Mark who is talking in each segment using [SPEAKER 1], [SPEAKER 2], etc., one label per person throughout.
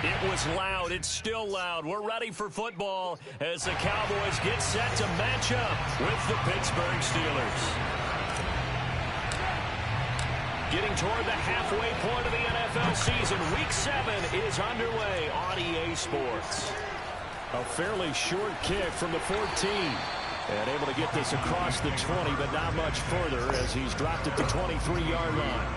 [SPEAKER 1] It was loud. It's still loud. We're ready for football as the Cowboys get set to match up with the Pittsburgh Steelers. Getting toward the halfway point of the NFL season. Week 7 is underway on EA Sports. A fairly short kick from the 14. And able to get this across the 20, but not much further as he's dropped it to 23-yard line.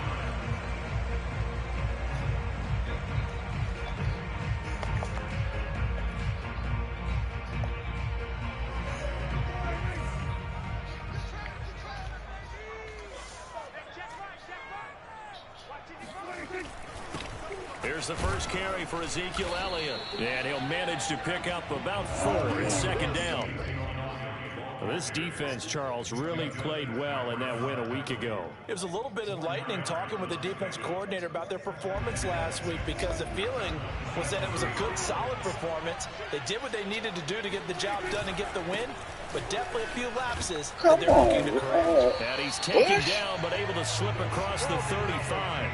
[SPEAKER 1] Here's the first carry for Ezekiel Elliott. And he'll manage to pick up about 4 in second down. Well, this defense, Charles, really played well in that win a week ago.
[SPEAKER 2] It was a little bit enlightening talking with the defense coordinator about their performance last week because the feeling was that it was a good, solid performance. They did what they needed to do to get the job done and get the win, but definitely a few lapses that they're looking to correct.
[SPEAKER 1] And he's taken down, but able to slip across the 35.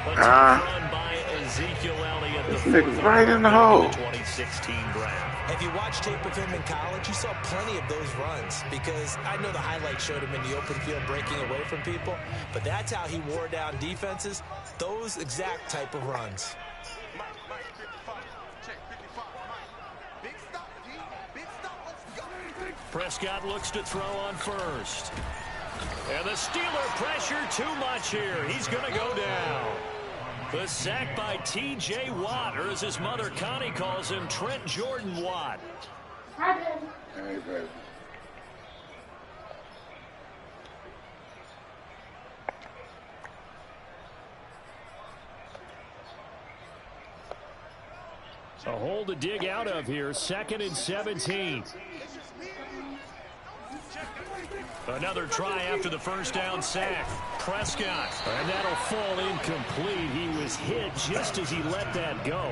[SPEAKER 1] A tough run by Ezekiel Elliott, the fourth
[SPEAKER 3] right in the hole.
[SPEAKER 1] 2016 draft.
[SPEAKER 2] If you watch tape of him in college, you saw plenty of those runs because I know the highlights showed him in the open field breaking away from people, but that's how he wore down defenses, those exact type of runs.
[SPEAKER 1] Prescott looks to throw on first. And the Steeler pressure too much here. He's going to go down. The sack by T.J. Watt, or as his mother Connie calls him, Trent Jordan Watt.
[SPEAKER 3] Hey, baby.
[SPEAKER 1] A hole to dig out of here, 2nd and 17. Another try after the first down sack. Prescott. And that'll fall incomplete. He was hit just as he let that go.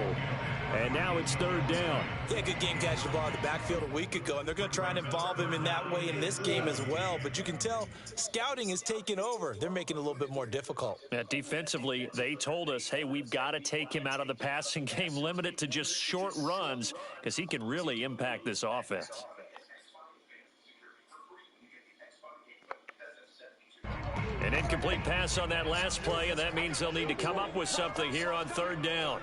[SPEAKER 1] And now it's 3rd down.
[SPEAKER 2] Yeah, good game catching the ball in the backfield a week ago, and they're going to try and involve him in that way in this game as well. But you can tell scouting is taking over. They're making it a little bit more difficult.
[SPEAKER 1] Yeah, defensively, they told us, hey, we've got to take him out of the passing game, limit it to just short runs because he can really impact this offense. An incomplete pass on that last play, and that means they'll need to come up with something here on 3rd down.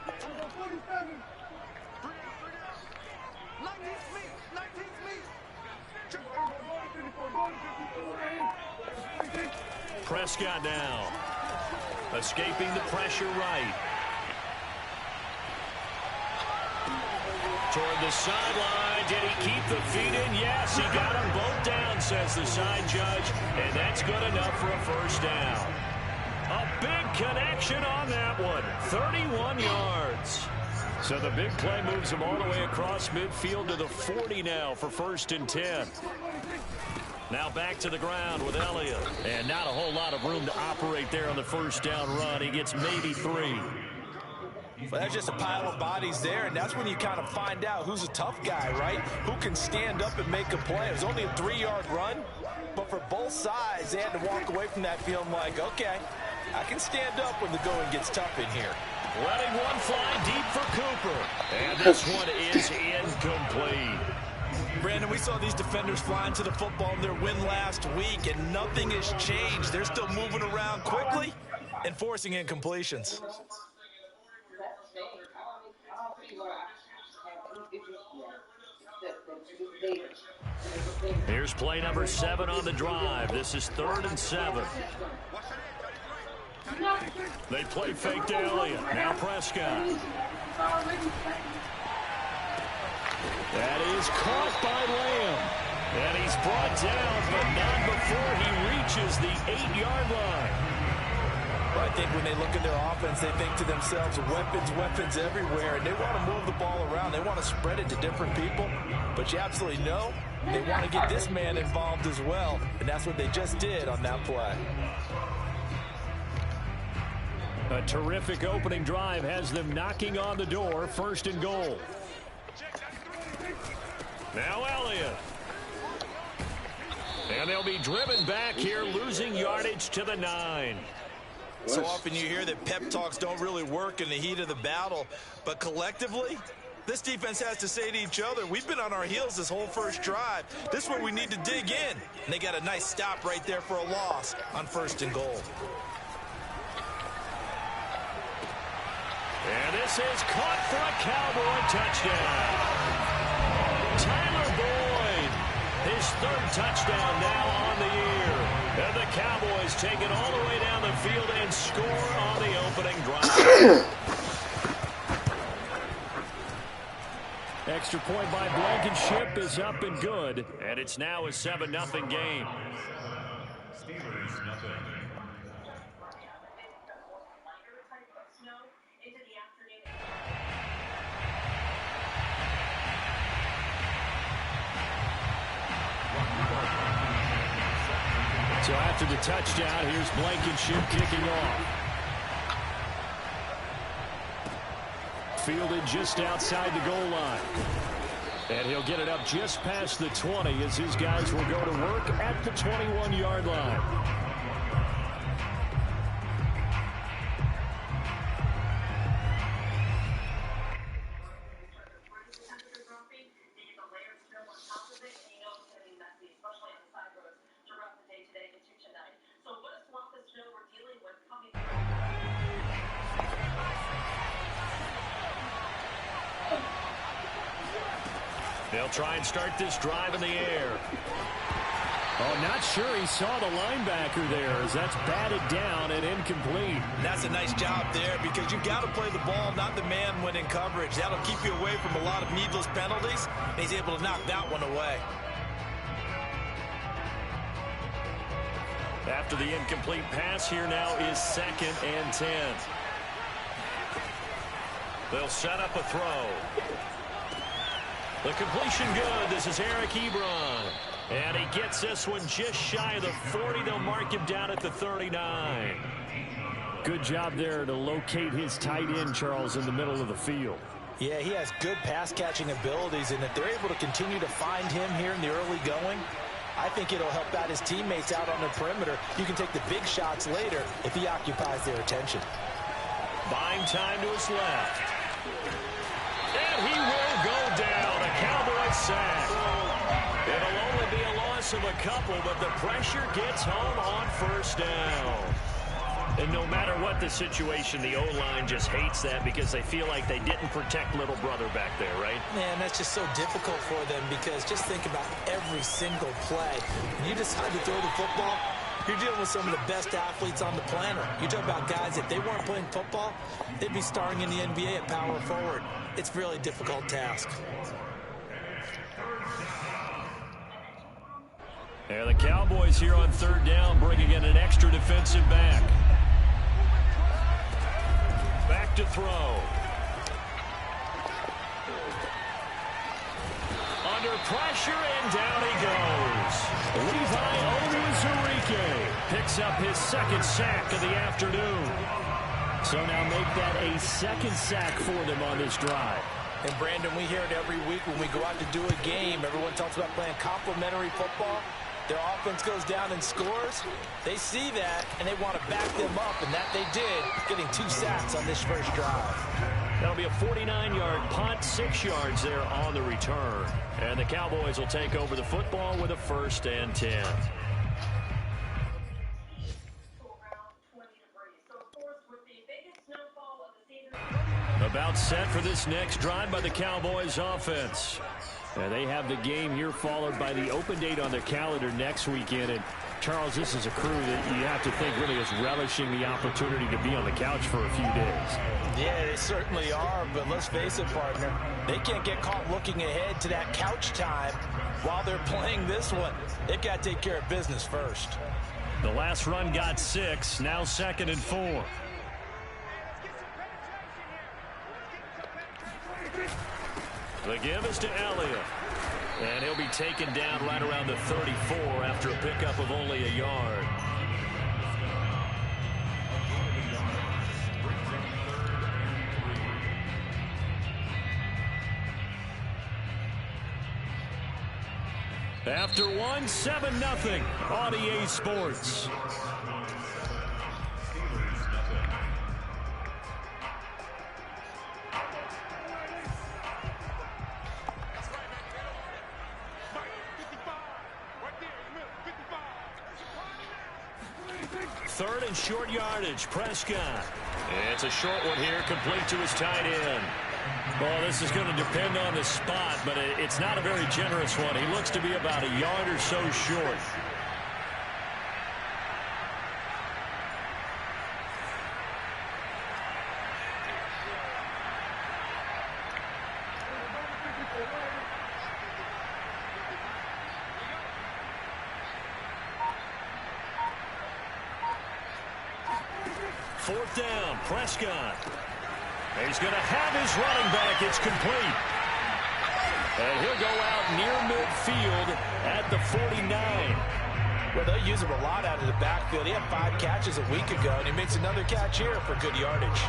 [SPEAKER 1] Prescott now. Escaping the pressure right. Toward the sideline. Did he keep the feet in? Yes, he got them both down, says the side judge. And that's good enough for a first down. A big connection on that one. 31 yards. So the big play moves him all the way across midfield to the 40 now for 1st and 10. Now back to the ground with Elliott. And not a whole lot of room to operate there on the first down run. He gets maybe 3.
[SPEAKER 2] Well, that's just a pile of bodies there, and that's when you kind of find out who's a tough guy, right? Who can stand up and make a play. It was only a 3-yard run, but for both sides, they had to walk away from that feeling like, okay, I can stand up when the going gets tough in here.
[SPEAKER 1] Letting one fly deep for Cooper. And this one is incomplete.
[SPEAKER 2] Brandon, we saw these defenders flying to the football in their win last week, and nothing has changed. They're still moving around quickly and forcing incompletions.
[SPEAKER 1] Here's play number 7 on the drive. This is 3rd and 7. They play fake to Elliott. Now Prescott. That is caught by Lamb. And he's brought down, but not before he reaches the 8-yard line.
[SPEAKER 2] Well, I think when they look at their offense, they think to themselves, weapons everywhere, and they want to move the ball around. They want to spread it to different people, but you absolutely know they want to get this man involved as well, and that's what they just did on that play.
[SPEAKER 1] A terrific opening drive has them knocking on the door, 1st and goal. Now Elliott. And they'll be driven back here, losing yardage to the 9.
[SPEAKER 2] So often you hear that pep talks don't really work in the heat of the battle, but collectively, this defense has to say to each other, we've been on our heels this whole first drive. This is where we need to dig in. And they got a nice stop right there for a loss on 1st and goal.
[SPEAKER 1] And this is caught for a Cowboy touchdown. Tyler Boyd, his 3rd touchdown now on the year. And the Cowboys take it all the way down the field and score on the opening drive. Extra point by Blankenship is up and good. And it's now a 7-0 game. So after the touchdown, here's Blankenship kicking off. Fielded just outside the goal line. And he'll get it up just past the 20 as his guys will go to work at the 21-yard line. They'll try and start this drive in the air. Oh, not sure he saw the linebacker there as that's batted down and incomplete.
[SPEAKER 2] That's a nice job there because you've got to play the ball, not the man when in coverage. That'll keep you away from a lot of needless penalties. And he's able to knock that one away.
[SPEAKER 1] After the incomplete pass, here now is 2nd and 10. They'll set up a throw. The completion good. This is Eric Ebron. And he gets this one just shy of the 40. They'll mark him down at the 39. Good job there to locate his tight end, Charles, in the middle of the field.
[SPEAKER 2] Yeah, he has good pass-catching abilities, and if they're able to continue to find him here in the early going, I think it'll help out his teammates out on the perimeter. You can take the big shots later if he occupies their attention.
[SPEAKER 1] Buying time to his left. And he will go down. A Cowboy sack. It'll only be a loss of a couple, but the pressure gets home on 1st down. And no matter what the situation, the O-line just hates that because they feel like they didn't protect little brother back there, right?
[SPEAKER 2] Man, that's just so difficult for them because just think about every single play. When you decide to throw the football, you're dealing with some of the best athletes on the planet. You talk about guys, if they weren't playing football, they'd be starring in the NBA at power forward. It's a really difficult task.
[SPEAKER 1] And the Cowboys here on 3rd down, bringing in an extra defensive back. Back to throw. Under pressure, and down he goes. Levi Onwuzurike picks up his 2nd sack of the afternoon. So now make that a 2nd sack for them on this drive.
[SPEAKER 2] And Brandon, we hear it every week when we go out to do a game. Everyone talks about playing complementary football. Their offense goes down and scores. They see that, and they want to back them up, and that they did, getting 2 sacks on this first drive.
[SPEAKER 1] That'll be a 49-yard punt, 6 yards there on the return. And the Cowboys will take over the football with a 1st and 10. About set for this next drive by the Cowboys offense. And they have the game here followed by the open date on their calendar next weekend. And Charles, this is a crew that you have to think really is relishing the opportunity to be on the couch for a few days.
[SPEAKER 2] Yeah, they certainly are, but let's face it, partner. They can't get caught looking ahead to that couch time while they're playing this one. They've got to take care of business first.
[SPEAKER 1] The last run got 6, now 2nd and 4. The give is to Elliott. And he'll be taken down right around the 34 after a pickup of only a yard. After one, 7-0 on EA Sports. third and short yardage. Prescott. It's a short one here, complete to his tight end. Well, this is going to depend on the spot, but it's not a very generous one. He looks to be about a yard or so short. Fourth down, Prescott. He's going to have his running back. It's complete. And he'll go out near midfield at the 49.
[SPEAKER 2] Well, they'll use him a lot out of the backfield. He had 5 catches a week ago, and he makes another catch here for good yardage.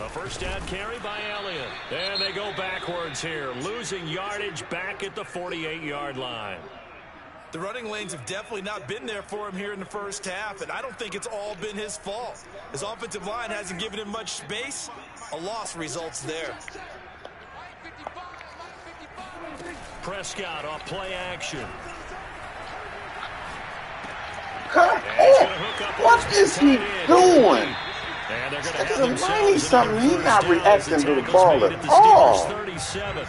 [SPEAKER 1] A first down carry by Elliott. And they go backwards here, losing yardage back at the 48-yard line.
[SPEAKER 2] The running lanes have definitely not been there for him here in the first half, and I don't think it's all been his fault. His offensive line hasn't given him much space. A loss results there.
[SPEAKER 1] Prescott off play action.
[SPEAKER 3] Come on. What is he doing?
[SPEAKER 1] And they're going to
[SPEAKER 3] It's
[SPEAKER 1] have
[SPEAKER 3] a
[SPEAKER 1] themselves
[SPEAKER 3] something. He's not
[SPEAKER 1] down as
[SPEAKER 3] reacting to the
[SPEAKER 1] tackles
[SPEAKER 3] ball
[SPEAKER 1] made
[SPEAKER 3] at
[SPEAKER 1] the
[SPEAKER 3] all.
[SPEAKER 1] Steelers' 37.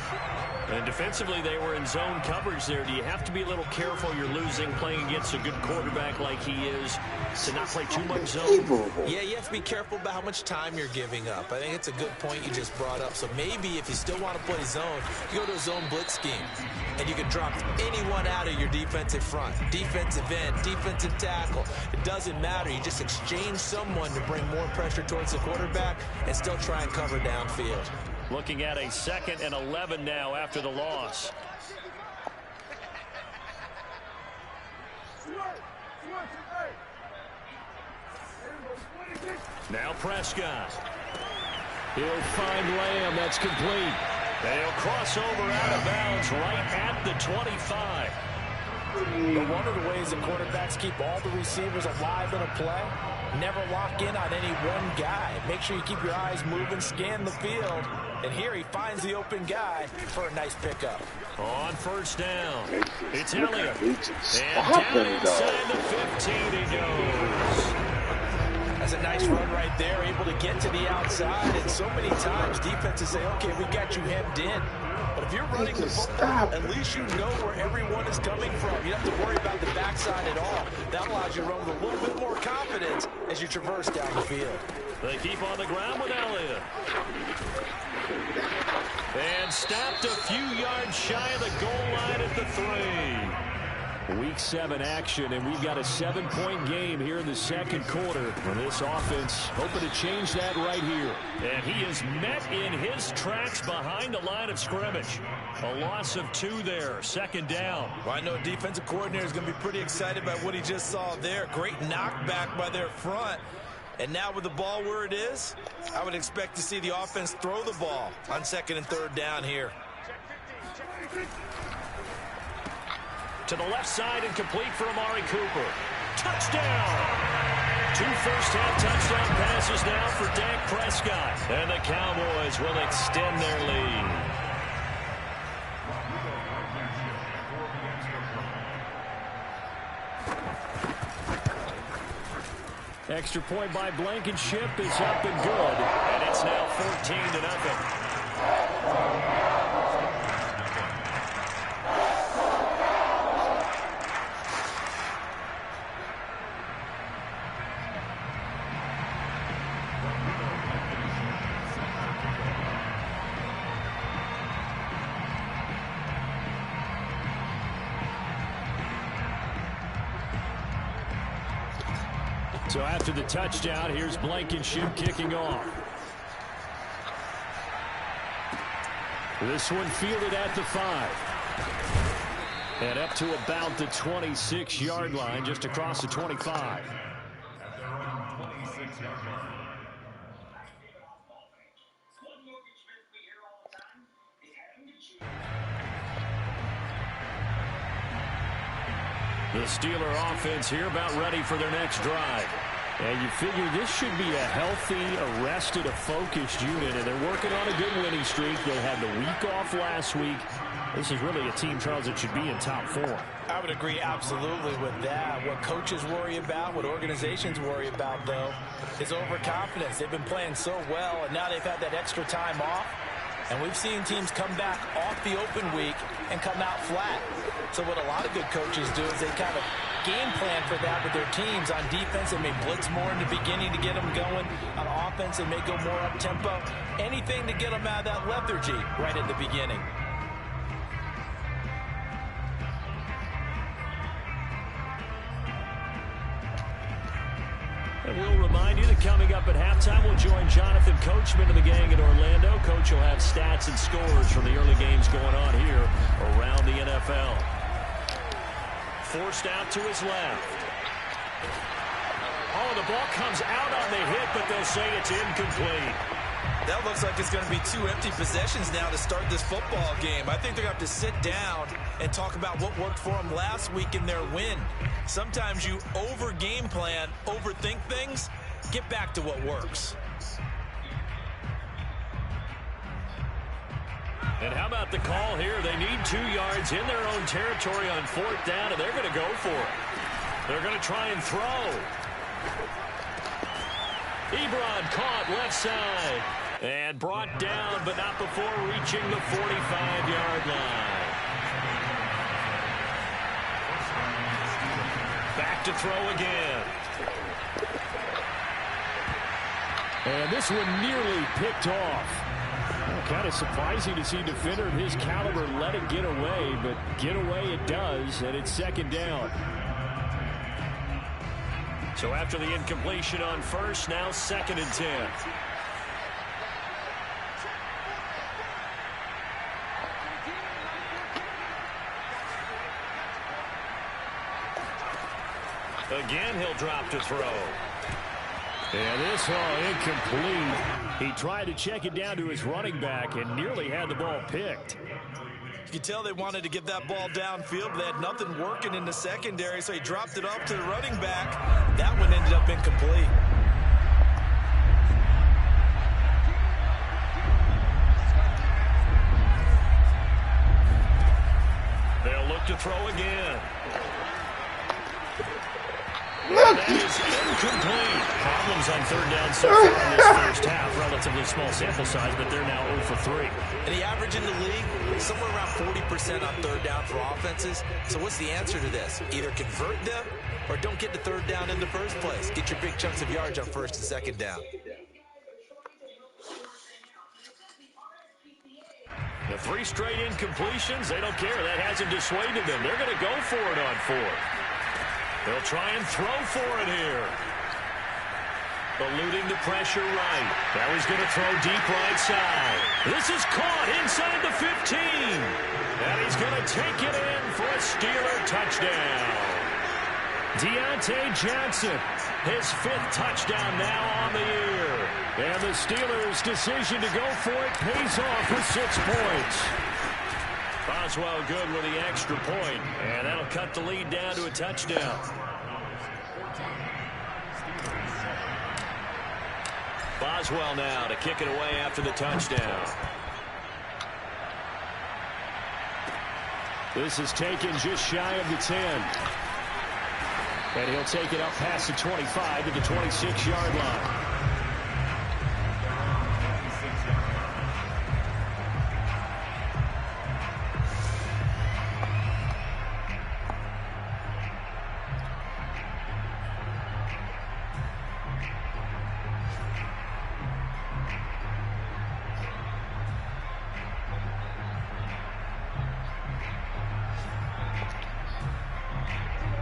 [SPEAKER 1] And defensively, they were in zone coverage there. Do you have to be a little careful? You're losing, playing against a good quarterback like he is, to not play too much zone?
[SPEAKER 2] Yeah, you have to be careful about how much time you're giving up. I think it's a good point you just brought up. So maybe if you still want to play zone, you go to a zone blitz scheme. And you can drop anyone out of your defensive front. Defensive end, defensive tackle. It doesn't matter. You just exchange someone to bring more pressure towards the quarterback and still try and cover downfield.
[SPEAKER 1] Looking at a 2nd and 11 now after the loss. Now Prescott. He'll find Lamb. That's complete. They'll cross over out of bounds right at the 25.
[SPEAKER 2] But one of the ways that quarterbacks keep all the receivers alive in a play, never lock in on any one guy. Make sure you keep your eyes moving, scan the field. And here he finds the open guy for a nice pickup.
[SPEAKER 1] On first down, it's Elliott.
[SPEAKER 3] And
[SPEAKER 1] down inside the 15 he goes.
[SPEAKER 2] That's a nice run right there, able to get to the outside. And so many times defenses say, okay, we got you hemmed in. But if you're running the football, at least you know where everyone is coming from. You don't have to worry about the backside at all. That allows you to run with a little bit more confidence as you traverse down the field.
[SPEAKER 1] They keep on the ground with Elliott. And stopped a few yards shy of the goal line at the 3. Week 7 action, and we've got a 7-point game here in the second quarter. And this offense hoping to change that right here. And he is met in his tracks behind the line of scrimmage. A loss of 2 there, 2nd down.
[SPEAKER 2] Well, I know a defensive coordinator is going to be pretty excited about what he just saw there. Great knockback by their front. And now with the ball where it is, I would expect to see the offense throw the ball on 2nd and 3rd down here.
[SPEAKER 1] To the left side and complete for Amari Cooper. Touchdown! 2 first-half touchdown passes now for Dak Prescott. And the Cowboys will extend their lead. Extra point by Blankenship is up and good. And it's now 14-0. So after the touchdown, here's Blankenship kicking off. This one fielded at the 5. And up to about the 26-yard line, just across the 25. The Steeler offense here about ready for their next drive. And you figure this should be a healthy, arrested, a focused unit, and they're working on a good winning streak. They had the week off last week. This is really a team, Charles, that should be in top 4.
[SPEAKER 2] I would agree absolutely with that. What coaches worry about, what organizations worry about, though, is overconfidence. They've been playing so well, and now they've had that extra time off. And we've seen teams come back off the open week and come out flat. So what a lot of good coaches do is they kind of game plan for that with their teams. On defense, they may blitz more in the beginning to get them going. On offense, they may go more up-tempo. Anything to get them out of that lethargy right at the beginning.
[SPEAKER 1] And we'll remind you that coming up at halftime, we'll join Jonathan Coachman and the gang in Orlando. Coach will have stats and scores from the early games going on here around the NFL. Forced out to his left. Oh, the ball comes out on the hit, but they'll say it's incomplete.
[SPEAKER 2] That looks like it's going to be 2 empty possessions now to start this football game. I think they're going to have to sit down and talk about what worked for them last week in their win. Sometimes you over-game plan, overthink things, get back to what works.
[SPEAKER 1] And how about the call here? They need 2 yards in their own territory on 4th down, and they're going to go for it. They're going to try and throw. Ebron caught left side. And brought down, but not before reaching the 45-yard line. Back to throw again. And this one nearly picked off. Kind of surprising to see a defender of his caliber let it get away, but get away it does, and it's 2nd down. So after the incompletion on 1st, now 2nd and 10. Again, he'll drop to throw. And this incomplete. He tried to check it down to his running back and nearly had the ball picked.
[SPEAKER 2] You could tell they wanted to get that ball downfield, but they had nothing working in the secondary, so he dropped it off to the running back. That one ended up incomplete.
[SPEAKER 1] They'll look to throw again. That is incomplete. Problems on 3rd down so far in this first half. Relatively small sample size, but they're now 0 for 3.
[SPEAKER 2] And the average in the league, somewhere around 40% on 3rd down for offenses. So what's the answer to this? Either convert them or don't get the 3rd down in the first place. Get your big chunks of yards on 1st and 2nd down.
[SPEAKER 1] The 3 straight incompletions, they don't care. That hasn't dissuaded them. They're going to go for it on 4th. They'll try and throw for it here. Eluding the pressure right. Now he's going to throw deep right side. This is caught inside the 15. And he's going to take it in for a Steeler touchdown. Deontay Johnson, his 5th touchdown now on the year. And the Steelers' decision to go for it pays off with 6 points. Boswell good with the extra point, and that'll cut the lead down to a touchdown. Boswell now to kick it away after the touchdown. This is taken just shy of the 10. And he'll take it up past the 25 to the 26-yard line.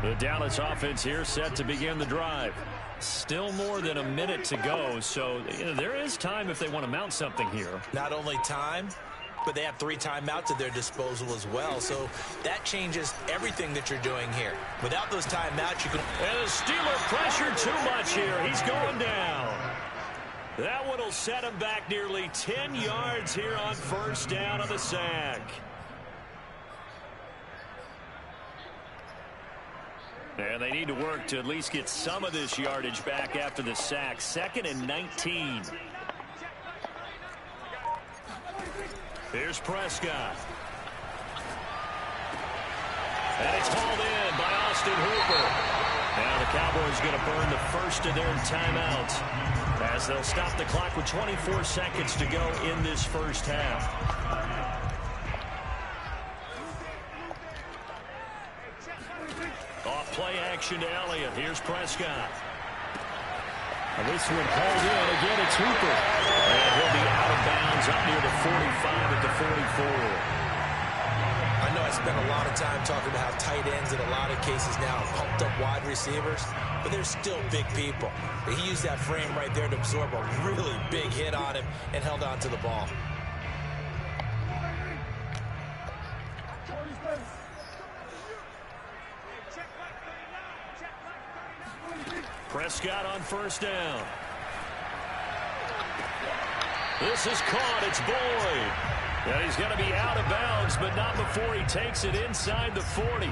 [SPEAKER 1] The Dallas offense here set to begin the drive. Still more than a minute to go, so there is time if they want to mount something here.
[SPEAKER 2] Not only time, but they have 3 timeouts at their disposal as well, so that changes everything that you're doing here. Without those timeouts, you can...
[SPEAKER 1] And the Steeler pressure too much here. He's going down. That one will set him back nearly 10 yards here on 1st down on the sack. And they need to work to at least get some of this yardage back after the sack. 2nd and 19. Here's Prescott. And it's hauled in by Austin Hooper. Now the Cowboys going to burn the first of their timeouts as they'll stop the clock with 24 seconds to go in this first half. Off play action to Elliott. Here's Prescott. And this one called in. Again, it's Hooper. And he'll be out of bounds up near the 45 at the 44.
[SPEAKER 2] I know I spent a lot of time talking about how tight ends in a lot of cases now are pumped up wide receivers, but they're still big people. But he used that frame right there to absorb a really big hit on him and held on to the ball.
[SPEAKER 1] Prescott on first down. This is caught. It's Boyd. And he's going to be out of bounds, but not before he takes it inside the 40.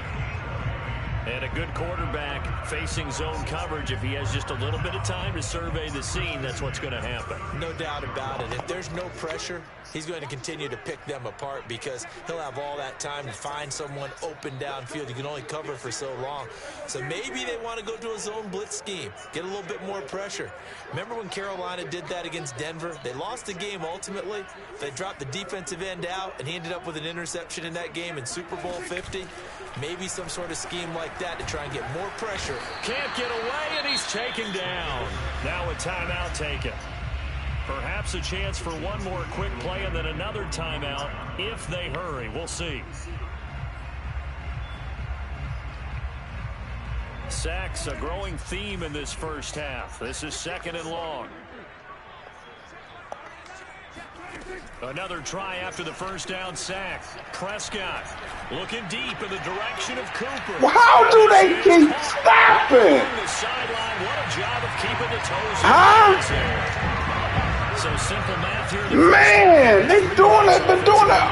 [SPEAKER 1] And a good quarterback facing zone coverage. If he has just a little bit of time to survey the scene, that's what's going to happen.
[SPEAKER 2] No doubt about it. If there's no pressure, he's going to continue to pick them apart because he'll have all that time to find someone open downfield. You can only cover for so long. So maybe they want to go to a zone blitz scheme, get a little bit more pressure. Remember when Carolina did that against Denver? They lost the game ultimately. They dropped the defensive end out, and he ended up with an interception in that game in Super Bowl 50. Maybe some sort of scheme like that to try and get more pressure.
[SPEAKER 1] Can't get away, and he's taken down. Now a timeout taken. Perhaps a chance for one more quick play and then another timeout if they hurry. We'll see. Sacks, a growing theme in this first half. This is 2nd and long. Another try after the first down sack. Prescott looking deep in the direction of Cooper.
[SPEAKER 3] Well, how do they keep stopping?
[SPEAKER 1] The sideline, what a job of keeping the toes. So simple math here.
[SPEAKER 3] Man, they're doing it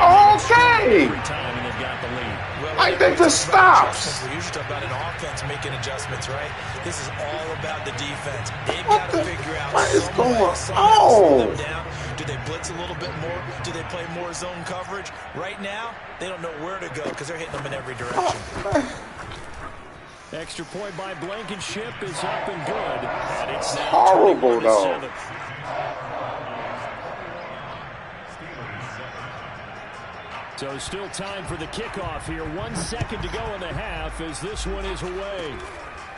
[SPEAKER 3] all game.
[SPEAKER 1] Every time, and they've got the lead.
[SPEAKER 2] Well,
[SPEAKER 3] Like they just stops.
[SPEAKER 2] We usually talk about an offense making adjustments, right? This is all about the defense. They've got to figure out
[SPEAKER 3] what is
[SPEAKER 2] some
[SPEAKER 3] going
[SPEAKER 2] way,
[SPEAKER 3] on?
[SPEAKER 2] slow them down. Do they blitz a little bit more? Do they play more zone coverage? Right now, they don't know where to go because they're hitting them in every direction.
[SPEAKER 1] Extra point by Blankenship is up and good. And it's now
[SPEAKER 3] Horrible, though.
[SPEAKER 1] 21-7. So still time for the kickoff here. 1 second to go in the half as this one is away.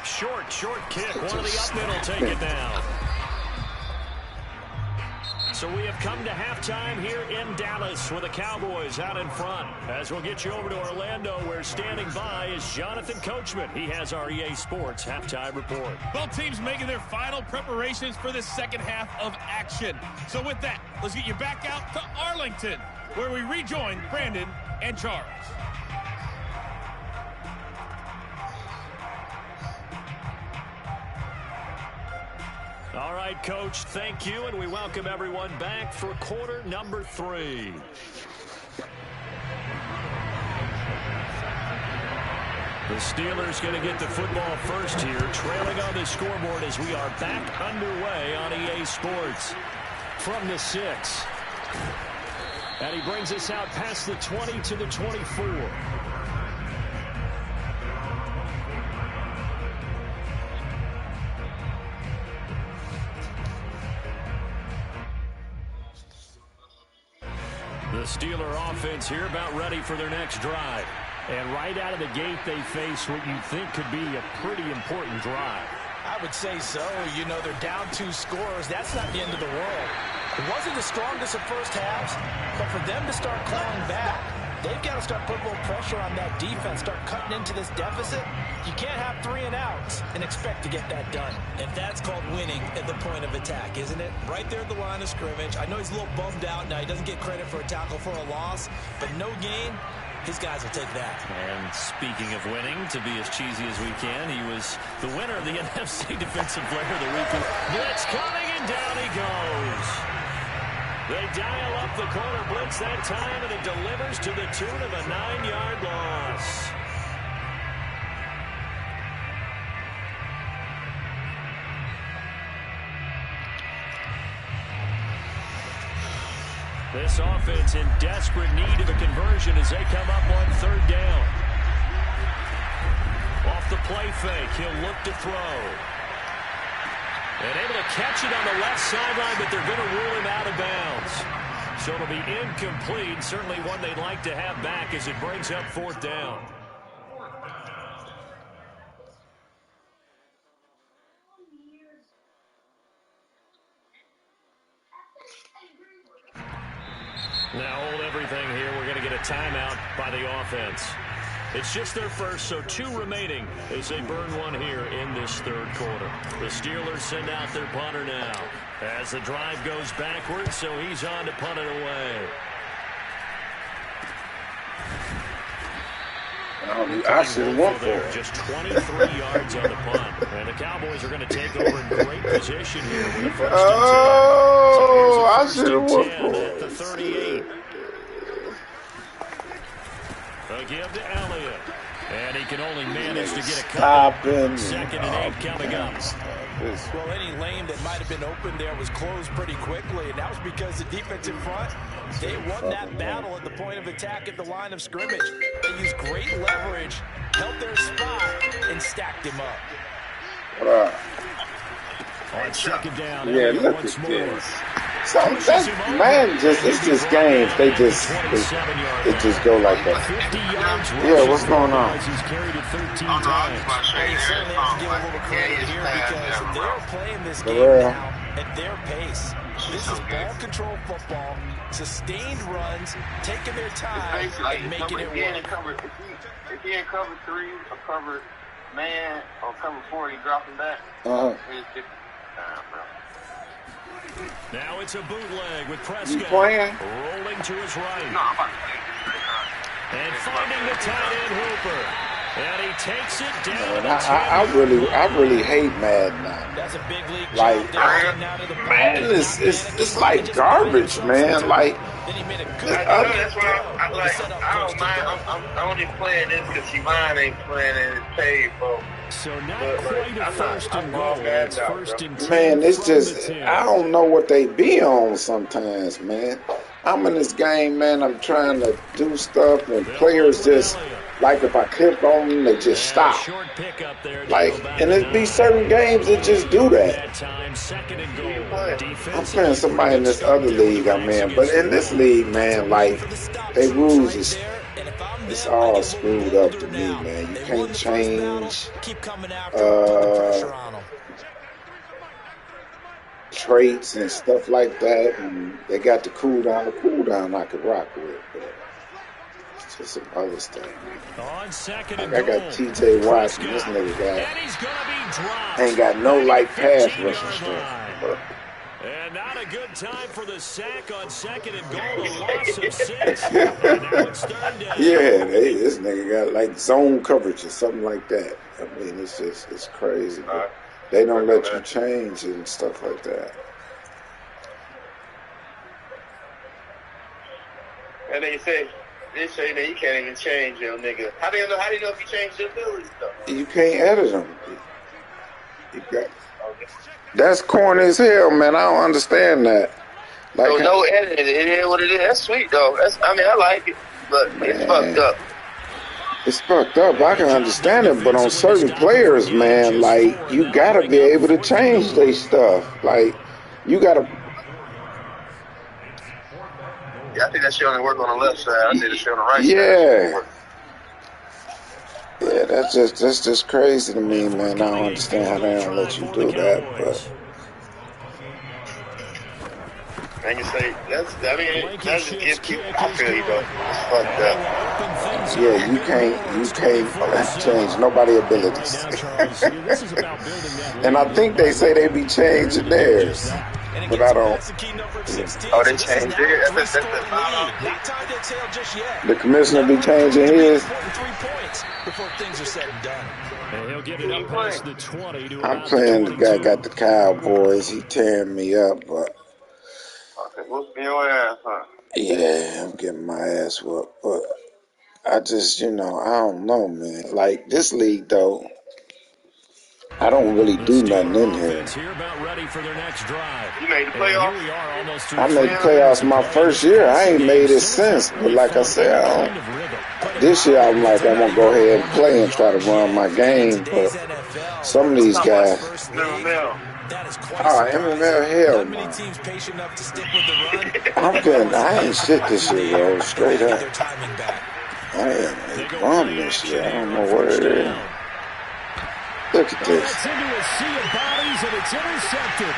[SPEAKER 1] Short kick. One of the up mid will take it now. So we have come to halftime here in Dallas with the Cowboys out in front. As we'll get you over to Orlando, where standing by is Jonathan Coachman. He has our EA Sports halftime report.
[SPEAKER 4] Both teams making their final preparations for the second half of action. So with that, let's get you back out to Arlington, where we rejoin Brandon and Charles.
[SPEAKER 1] All right, Coach, thank you, and we welcome everyone back for quarter number 3. The Steelers going to get the football first here, trailing on the scoreboard as we are back underway on EA Sports from the 6. And he brings us out past the 20 to the 24. The Steeler offense here about ready for their next drive. And right out of the gate, they face what you think could be a pretty important drive.
[SPEAKER 2] I would say so. You know, they're down 2 scores. That's not the end of the world. It wasn't the strongest of first halves, but for them to start clawing back, they've got to start putting a little pressure on that defense, start cutting into this deficit. You can't have 3 and outs and expect to get that done. And that's called winning at the point of attack, isn't it? Right there at the line of scrimmage. I know he's a little bummed out now. He doesn't get credit for a tackle for a loss, but no gain. His guys will take that.
[SPEAKER 1] And speaking of winning, to be as cheesy as we can, he was the winner of the NFC Defensive Player of the Week. Blitz coming, and down he goes. They dial up the corner blitz that time, and it delivers to the tune of a 9-yard loss. This offense in desperate need of a conversion as they come up on third down. Off the play fake, he'll look to throw. And able to catch it on the left sideline, but they're going to rule him out of bounds. So it'll be incomplete. Certainly one they'd like to have back as it brings up fourth down. Now hold everything here. We're going to get a timeout by the offense. It's just their first, so 2 remaining as they burn one here in this third quarter. The Steelers send out their punter now as the drive goes backwards, so he's on to punt it away.
[SPEAKER 3] I should have won for it.
[SPEAKER 1] Just 23 yards on the punt. And the Cowboys are going to take over in great position here with the first and 10.
[SPEAKER 3] Oh, I
[SPEAKER 1] So
[SPEAKER 3] should have won for
[SPEAKER 1] at the
[SPEAKER 3] it.
[SPEAKER 1] 38. A give to Elliott. And he can only manage to get a couple. Second and 8 coming up.
[SPEAKER 2] Well, any lane that might have been open there was closed pretty quickly, and that was because the defensive front, they won that battle at the point of attack at the line of scrimmage. They used great leverage, held their spot, and stacked him up.
[SPEAKER 1] On second down,
[SPEAKER 3] Yeah,
[SPEAKER 1] Elliott
[SPEAKER 3] look
[SPEAKER 1] once
[SPEAKER 3] at
[SPEAKER 1] more.
[SPEAKER 3] this. So that's it's just games. They just go like that.
[SPEAKER 1] 50 yards.
[SPEAKER 3] Yeah, what's going on?
[SPEAKER 1] He's carried it 13
[SPEAKER 2] Well,
[SPEAKER 1] times.
[SPEAKER 2] you certainly have to give a little credit here because they're playing this game now at their pace. This is ball control football, sustained runs, taking their time, and making it work.
[SPEAKER 5] If he ain't cover 3 or cover man or cover 4, he dropping back. It's different. Bro.
[SPEAKER 1] Now it's a bootleg with Prescott.
[SPEAKER 3] Playing?
[SPEAKER 1] Rolling to his right.
[SPEAKER 5] No, I'm about to
[SPEAKER 1] And finding the tight end Hooper. And he takes it down.
[SPEAKER 3] I really hate Madden now.
[SPEAKER 2] That's a big league
[SPEAKER 3] Like,
[SPEAKER 2] job.
[SPEAKER 3] man, it's like garbage, man. Like,
[SPEAKER 5] that's why I don't mind. I'm only playing this because Siobhan ain't playing and it's paid for.
[SPEAKER 1] So not quite a first and goal. It's first and 10.
[SPEAKER 3] man, it's just, I don't know what they be on sometimes, man. I'm in this game, man. I'm trying to do stuff, and players just, like, if I click on them, they just stop.
[SPEAKER 1] Short pick up there.
[SPEAKER 3] Like, and it be certain games that just do that.
[SPEAKER 1] Second and goal.
[SPEAKER 3] I'm playing somebody in this other league I'm in, but in this league, man, like, they rules is, it's all screwed up to me, man. You can't change traits and stuff like that, and they got the cooldown. The cooldown I could rock with, but it's just some other stuff, man.
[SPEAKER 1] On second
[SPEAKER 3] Like,
[SPEAKER 1] and
[SPEAKER 3] I
[SPEAKER 1] goal.
[SPEAKER 3] got TJ Watt, and this nigga ain't got no light pass rushing strength.
[SPEAKER 1] And not a good time for the sack on second and goal. A loss of 6. And now it's third down.
[SPEAKER 3] Yeah, this nigga got like zone coverage or something like that. I mean, it's crazy. But they don't let you change and stuff like that.
[SPEAKER 5] And they say that you can't even change your nigga. How do you know if you change your abilities though?
[SPEAKER 3] You can't edit them. You got. That's corny as hell, man. I don't understand that. Like,
[SPEAKER 5] So no editing. It is what it is. That's sweet though. I like it, but it's fucked up.
[SPEAKER 3] It's fucked up. I can understand it, but on certain players, man, like, you gotta be able to change their stuff. Like, you gotta.
[SPEAKER 5] Yeah, I think that shit only work on the left side. I think that shit on the right side.
[SPEAKER 3] Yeah, that's just crazy to me, man. I don't understand how they don't let you do that, but.
[SPEAKER 5] And you say that's just give people. I feel you though. It's fucked up.
[SPEAKER 3] Yeah, you can't change nobody's abilities. And I think they say they be changing theirs, but I don't.
[SPEAKER 5] Oh, they changed theirs.
[SPEAKER 3] The commissioner be changing his. I'm playing the guy got the Cowboys. He tearing me up, but.
[SPEAKER 5] Whooping your ass, huh?
[SPEAKER 3] Yeah, I'm getting my ass whooped, but I just, I don't know, man. Like, this league, though, I don't really do nothing in here.
[SPEAKER 1] Here about ready for their next drive.
[SPEAKER 5] You made the playoffs?
[SPEAKER 3] I made the playoffs my first year. I ain't made it since. But like I said, this year I'm like, I'm going to go ahead and play and try to run my game. But some of these guys. MML, hell no. I ain't shit this year, yo. Straight up. I am a bum this year. I don't know what it is. Look at this.
[SPEAKER 1] It's into a sea of bodies and it's intercepted.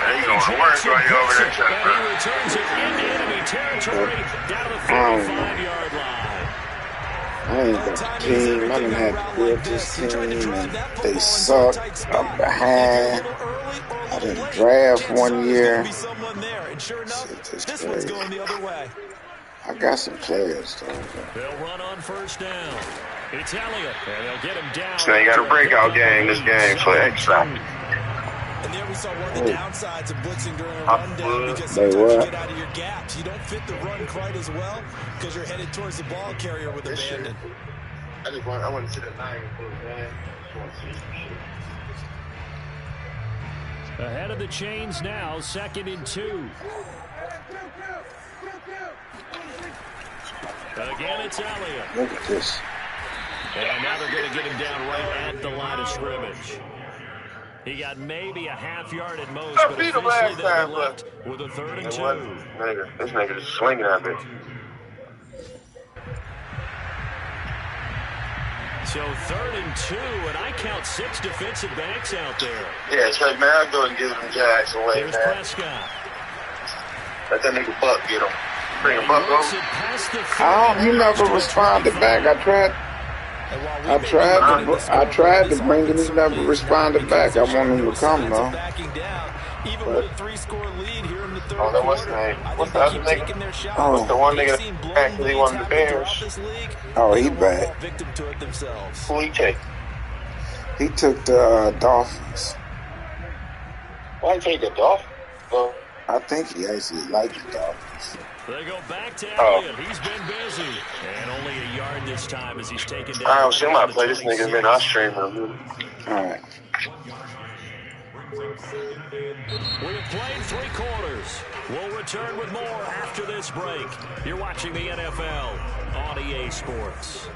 [SPEAKER 5] Ain't gonna work while you're over there,
[SPEAKER 1] and he returns it into enemy territory down the 45-yard line.
[SPEAKER 3] I ain't got a team. I done had to build this team, and they suck. I'm behind. I didn't draft 1 year. Shit, this crazy. I got some players, though.
[SPEAKER 1] They'll run on first down. It's Elliott, and they'll get him down.
[SPEAKER 5] So you got a breakout game this game for extra.
[SPEAKER 2] And there we saw one of the downsides of blitzing during a rundown because sometimes you get out of your gaps. You don't fit the run quite as well because you're headed towards the ball carrier with abandon.
[SPEAKER 5] I want to see the 9 man.
[SPEAKER 1] Ahead of the chains now, 2nd and 2. Again, it's Elliott.
[SPEAKER 3] Look at this.
[SPEAKER 1] And now they're going to get him down right at the line of scrimmage. He got maybe a half yard at most, but officially they'll be left with a 3rd and 2.
[SPEAKER 5] This nigga just swinging at me.
[SPEAKER 1] So 3rd and 2, and I count 6 defensive backs out there.
[SPEAKER 5] Yeah, it's like, man, I'll go and give them Jags away,
[SPEAKER 1] Here's
[SPEAKER 5] man.
[SPEAKER 1] Prescott.
[SPEAKER 5] Let that nigga Buck get him. Bring him Buck over.
[SPEAKER 3] He never responded back. I tried to bring him. He never responded back. I want him to come, though.
[SPEAKER 5] Oh, that was the name. What's the other nigga? What's the one nigga that actually wanted the Bears?
[SPEAKER 3] Oh, he back.
[SPEAKER 5] Who he take?
[SPEAKER 3] He took the Dolphins.
[SPEAKER 5] Why he take the Dolphins? Well,
[SPEAKER 3] I think he actually liked the Dolphins.
[SPEAKER 1] They go back to Elliott. He's been busy. And only a yard this time as he's taken down.
[SPEAKER 5] I don't see him out play this nigga, man. I'll stream him.
[SPEAKER 3] All right.
[SPEAKER 1] We have played 3 quarters. We'll return with more after this break. You're watching the NFL on EA Sports.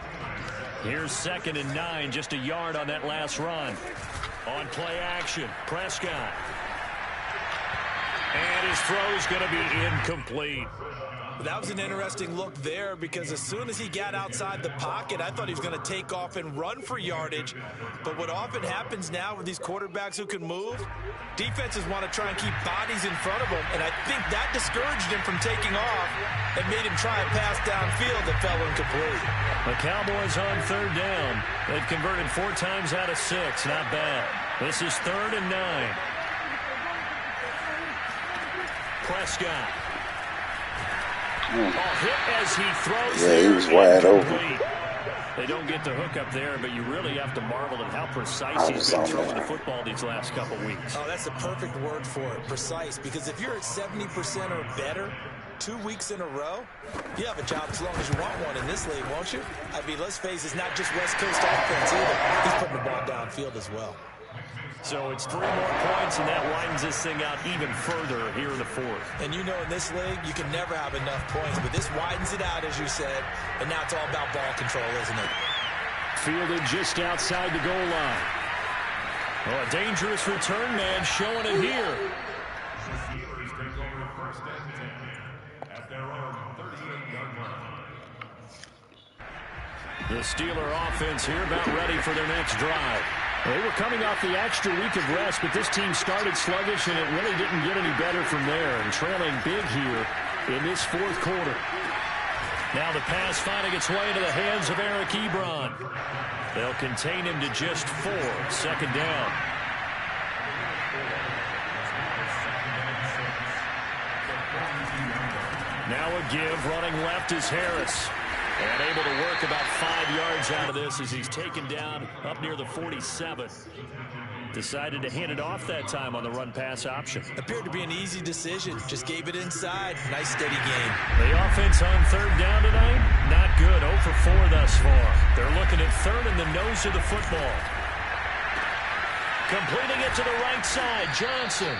[SPEAKER 1] Here's 2nd and 9, just a yard on that last run. On play action, Prescott. And his throw's going to be incomplete.
[SPEAKER 2] That was an interesting look there because as soon as he got outside the pocket, I thought he was going to take off and run for yardage. But what often happens now with these quarterbacks who can move, defenses want to try and keep bodies in front of him. And I think that discouraged him from taking off and made him try a pass downfield that fell incomplete.
[SPEAKER 1] The Cowboys on 3rd down. They've converted 4 times out of 6. Not bad. This is 3rd and 9. Prescott. Hit as he throws.
[SPEAKER 3] Yeah, he was wide open.
[SPEAKER 1] They don't get the hook up there, but you really have to marvel at how precise he's been throwing the football these last couple weeks.
[SPEAKER 2] Oh, that's the perfect word for it, precise. Because if you're at 70% or better 2 weeks in a row, you have a job as long as you want one in this league, won't you? I mean, let's face it, it's not just West Coast offense either. He's putting the ball downfield as well.
[SPEAKER 1] So it's 3 more points, and that widens this thing out even further here in the 4th.
[SPEAKER 2] And you know in this league, you can never have enough points, but this widens it out, as you said, and now it's all about ball control, isn't it?
[SPEAKER 1] Fielded just outside the goal line. Oh, a dangerous return man showing it here. The Steeler offense here about ready for their next drive. They were coming off the extra week of rest, but this team started sluggish, and it really didn't get any better from there, and trailing big here in this 4th quarter. Now the pass finding its way into the hands of Eric Ebron. They'll contain him to just 4, 2nd down. Now a give, running left is Harris. And able to work about 5 yards out of this as he's taken down up near the 47. Decided to hand it off that time on the run-pass option.
[SPEAKER 2] Appeared to be an easy decision. Just gave it inside. Nice, steady game.
[SPEAKER 1] The offense on 3rd down tonight, not good. 0 for 4 thus far. They're looking at 3rd in the nose of the football. Completing it to the right side, Johnson.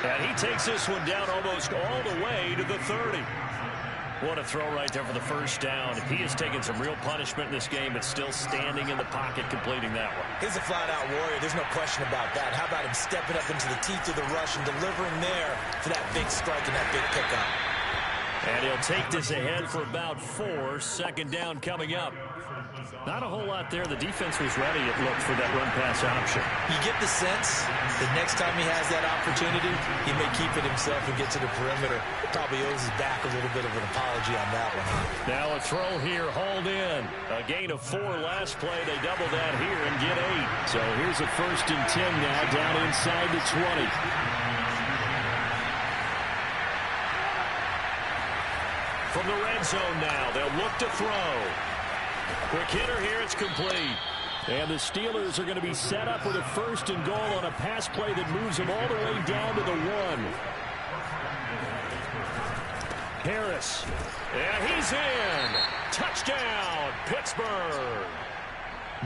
[SPEAKER 1] And he takes this one down almost all the way to the 30. What a throw right there for the first down. He has taken some real punishment in this game, but still standing in the pocket completing that one.
[SPEAKER 2] He's a flat-out warrior. There's no question about that. How about him stepping up into the teeth of the rush and delivering there for that big strike and that big pickup.
[SPEAKER 1] And he'll take this ahead for about 4. Second down coming up. Not a whole lot there. The defense was ready, it looked, for that run-pass option.
[SPEAKER 2] You get the sense that next time he has that opportunity, he may keep it himself and get to the perimeter. Probably owes his back a little bit of an apology on that one.
[SPEAKER 1] Now a throw here, hauled in. A gain of 4 last play. They double that here and get 8. So here's a 1st and 10 now, down inside the 20. From the red zone now, they'll look to throw. Quick hitter here, it's complete. And the Steelers are going to be set up with a 1st and goal on a pass play that moves them all the way down to the 1. Harris. And he's in. Touchdown, Pittsburgh.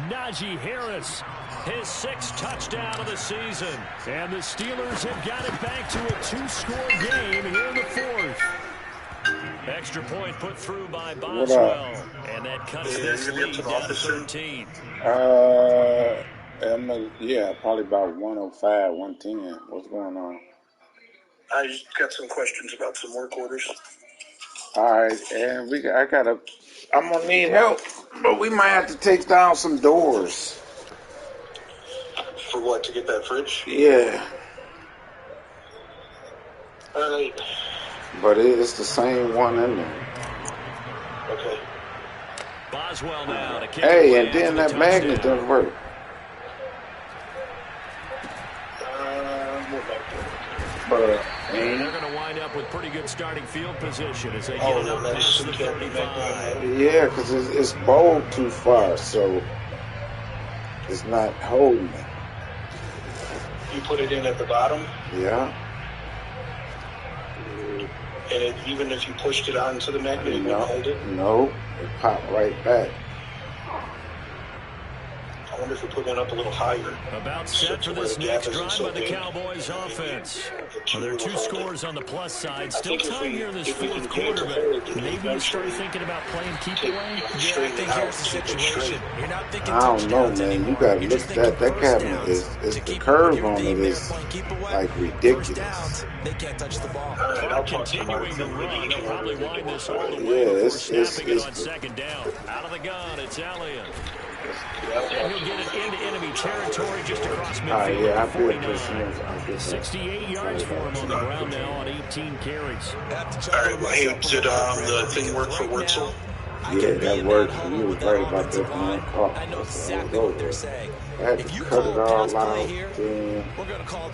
[SPEAKER 1] Najee Harris, his 6th touchdown of the season. And the Steelers have got it back to a 2-score game here in the 4th. Extra point put through by Boswell. And that cuts this lead down to 13.
[SPEAKER 3] Yeah, probably about 105, 110. What's going on?
[SPEAKER 6] I just got some questions about some work orders.
[SPEAKER 3] All right, and I'm gonna need help, but we might have to take down some doors.
[SPEAKER 6] For what, to get that fridge?
[SPEAKER 3] Yeah.
[SPEAKER 6] All right.
[SPEAKER 3] But it's the same one in there.
[SPEAKER 6] Okay.
[SPEAKER 1] Boswell now to kick
[SPEAKER 3] hey, and then that magnet doesn't work.
[SPEAKER 1] And they're going to wind up with pretty good starting field position as they get it up past the 35.
[SPEAKER 3] Yeah, because it's bowled too far, so it's not holding it.
[SPEAKER 6] You put it in at the bottom?
[SPEAKER 3] Yeah.
[SPEAKER 6] And even if you pushed it onto the magnet, it wouldn't hold it?
[SPEAKER 3] No, it popped right back.
[SPEAKER 6] I wonder if we put it up a little higher.
[SPEAKER 1] About set for this next drive by the Cowboys offense. Well, there are 2 scores on the plus side. Still time here in this 4th quarter, but maybe you start thinking about playing keep away?
[SPEAKER 2] Yeah, I think here's the situation. You're not thinking
[SPEAKER 3] I don't know, man. You got to look at that cabinet. The curve on it is like ridiculous.
[SPEAKER 2] They can't touch the ball.
[SPEAKER 1] Continuing to run. They'll probably wind this all the way before snapping it on 2nd down. Out of the gun, it's Elliott. And he'll get it into enemy territory just across midfield.
[SPEAKER 3] Yeah,
[SPEAKER 1] 49. 68 yards for him on the ground now on 18 carries.
[SPEAKER 6] All right, well, hey, did the thing work for Wurzel?
[SPEAKER 3] Yeah, that worked. You was right about that one call.
[SPEAKER 2] I know exactly what they're saying.
[SPEAKER 3] I had to cut it all out.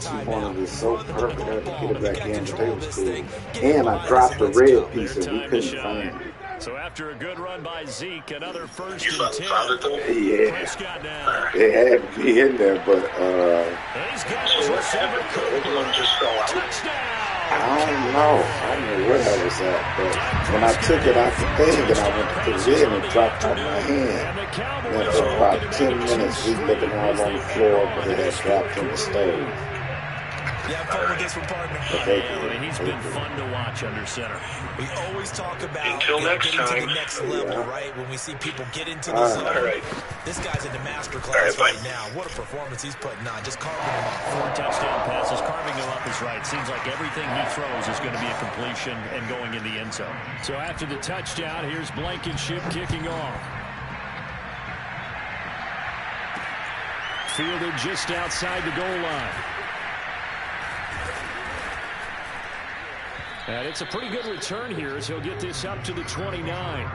[SPEAKER 3] She wanted it so perfect. I had to get it back in, but they was cool. And I dropped the red piece and we couldn't find it.
[SPEAKER 1] So after a good run by Zeke, another 1st and 10.
[SPEAKER 3] Yeah,
[SPEAKER 1] Prescott now.
[SPEAKER 3] it had to be in there, but
[SPEAKER 1] He's got his receiver. Touchdown.
[SPEAKER 3] I don't know where that was at, but when I took it out the thing and I went to put it in, it dropped out my hand. And for about 10 minutes, we looking all on the floor, but it had dropped in the stove.
[SPEAKER 2] Yeah, fun with this one, partner.
[SPEAKER 1] He's been fun to watch under center.
[SPEAKER 2] We always talk about
[SPEAKER 6] Until next
[SPEAKER 2] getting
[SPEAKER 6] time.
[SPEAKER 2] to the next level, right? When we see people get into the zone.
[SPEAKER 6] All right.
[SPEAKER 2] This guy's in the master class right now. What a performance he's putting on. Just carving him up.
[SPEAKER 1] 4 touchdown passes. Carving him up is right. Seems like everything he throws is going to be a completion and going in the end zone. So after the touchdown, here's Blankenship kicking off. Fielded just outside the goal line. And it's a pretty good return here as he'll get this up to the 29.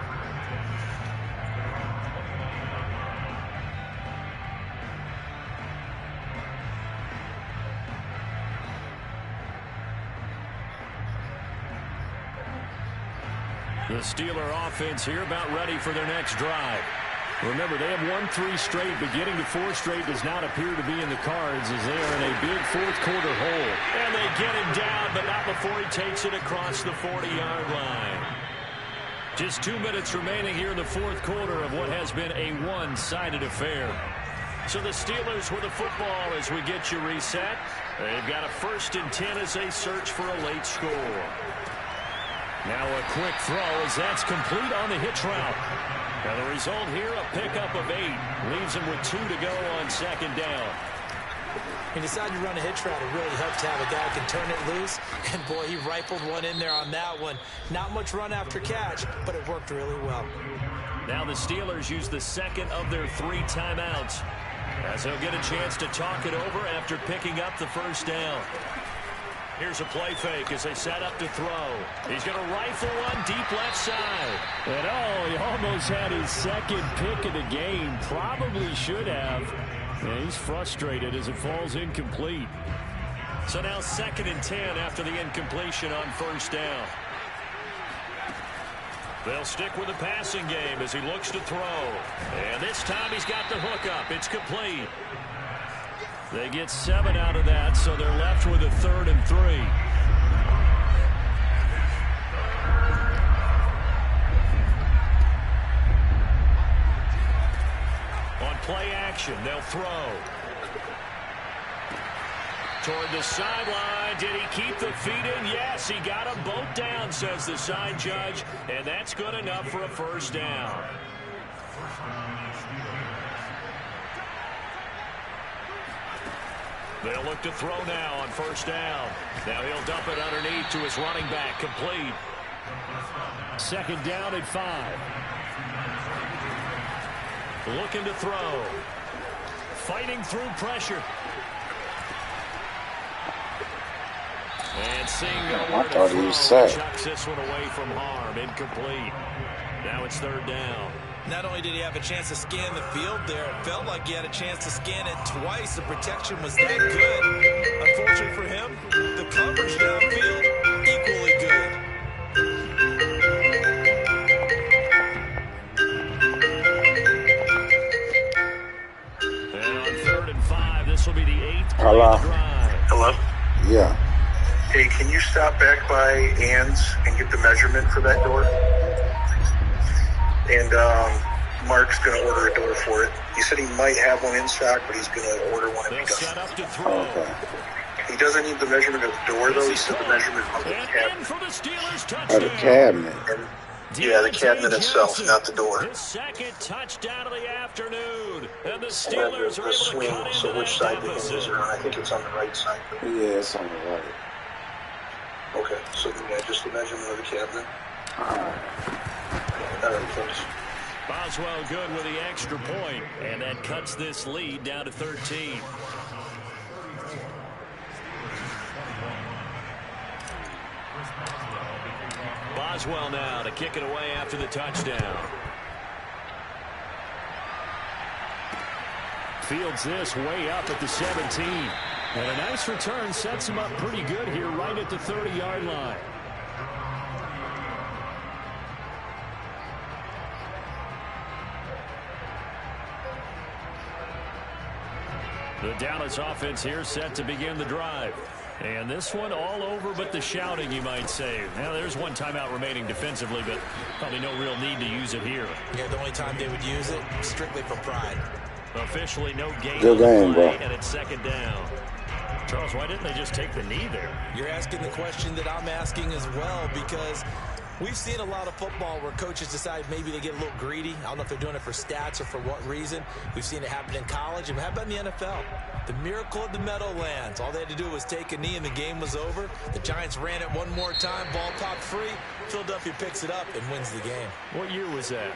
[SPEAKER 1] The Steeler offense here about ready for their next drive. Remember, they have won 3 straight, but getting to 4 straight does not appear to be in the cards as they are in a big 4th quarter hole. And they get him down, but not before he takes it across the 40-yard line. Just 2 minutes remaining here in the 4th quarter of what has been a one-sided affair. So the Steelers with the football as we get you reset. They've got a 1st and 10 as they search for a late score. Now a quick throw as that's complete on the hitch route. Now the result here, a pickup of 8. Leaves him with 2 to go on 2nd down.
[SPEAKER 7] He decided to run a hitch route. It really helps to have a guy who can turn it loose. And, boy, he rifled one in there on that one. Not much run after catch, but it worked really well.
[SPEAKER 1] Now the Steelers use the 2nd of their 3 timeouts, as they'll get a chance to talk it over after picking up the 1st down. Here's a play fake as they set up to throw. He's going to rifle one deep left side. And he almost had his 2nd pick of the game. Probably should have. And he's frustrated as it falls incomplete. So now 2nd and 10 after the incompletion on 1st down. They'll stick with the passing game as he looks to throw. And this time he's got the hook up. It's complete. They get 7 out of that, so they're left with a 3rd and 3. On play action, they'll throw. Toward the sideline. Did he keep the feet in? Yes, he got them both down, says the side judge. And that's good enough for a 1st down. They'll look to throw now on 1st down. Now he'll dump it underneath to his running back. Complete. 2nd down at 5. Looking to throw. Fighting through pressure. And seeing nowhere to throw, chucks this one away from harm. Incomplete. Now it's 3rd down.
[SPEAKER 7] Not only did he have a chance to scan the field there, it felt like he had a chance to scan it twice. The protection was that good. Unfortunately for him, the coverage downfield, equally good.
[SPEAKER 1] And on 3rd and 5, this will be the 8th play of the drive.
[SPEAKER 6] Hello?
[SPEAKER 3] Yeah.
[SPEAKER 6] Hey, can you stop back by Ann's and get the measurement for that door? And Mark's going to order a door for it. He said he might have one in stock, but he's going to order one if he
[SPEAKER 1] Set up
[SPEAKER 6] doesn't.
[SPEAKER 1] to throw.
[SPEAKER 3] Okay.
[SPEAKER 6] He doesn't need the measurement of the door, though. He said the measurement of the
[SPEAKER 1] And in
[SPEAKER 6] cabinet.
[SPEAKER 1] for the Steelers
[SPEAKER 3] Oh,
[SPEAKER 1] touchdown.
[SPEAKER 3] the cabinet.
[SPEAKER 6] And, yeah, the cabinet itself, not the door.
[SPEAKER 1] His 2nd touchdown of the afternoon. And the
[SPEAKER 6] And
[SPEAKER 1] Steelers
[SPEAKER 6] the
[SPEAKER 1] are able to
[SPEAKER 6] swing,
[SPEAKER 1] cut into
[SPEAKER 6] so which
[SPEAKER 1] that
[SPEAKER 6] side the hinges
[SPEAKER 1] deficit.
[SPEAKER 6] are on. I think it's on the right side.
[SPEAKER 3] Yeah, it's on the right.
[SPEAKER 6] Okay, so yeah, just the measurement of the cabinet.
[SPEAKER 3] Alright.
[SPEAKER 6] All right, thanks.
[SPEAKER 1] Boswell good with the extra point, and that cuts this lead down to 13. Boswell now to kick it away after the touchdown. Fields this way up at the 17. And a nice return sets him up pretty good here right at the 30-yard line. The Dallas offense here set to begin the drive. And this one all over but the shouting, you might say. Now, there's one timeout remaining defensively, but probably no real need to use it here.
[SPEAKER 7] Yeah, the only time they would use it, strictly for pride.
[SPEAKER 1] Officially no gain
[SPEAKER 3] Good
[SPEAKER 1] on the
[SPEAKER 3] game,
[SPEAKER 1] play,
[SPEAKER 3] bro.
[SPEAKER 1] and it's 2nd down. Charles, why didn't they just take the knee there?
[SPEAKER 7] You're asking the question that I'm asking as well, because we've seen a lot of football where coaches decide maybe they get a little greedy. I don't know if they're doing it for stats or for what reason. We've seen it happen in college and happen in the NFL. The miracle of the Meadowlands. All they had to do was take a knee and the game was over. The Giants ran it one more time. Ball popped free. Philadelphia picks it up and wins the game.
[SPEAKER 1] What year was that?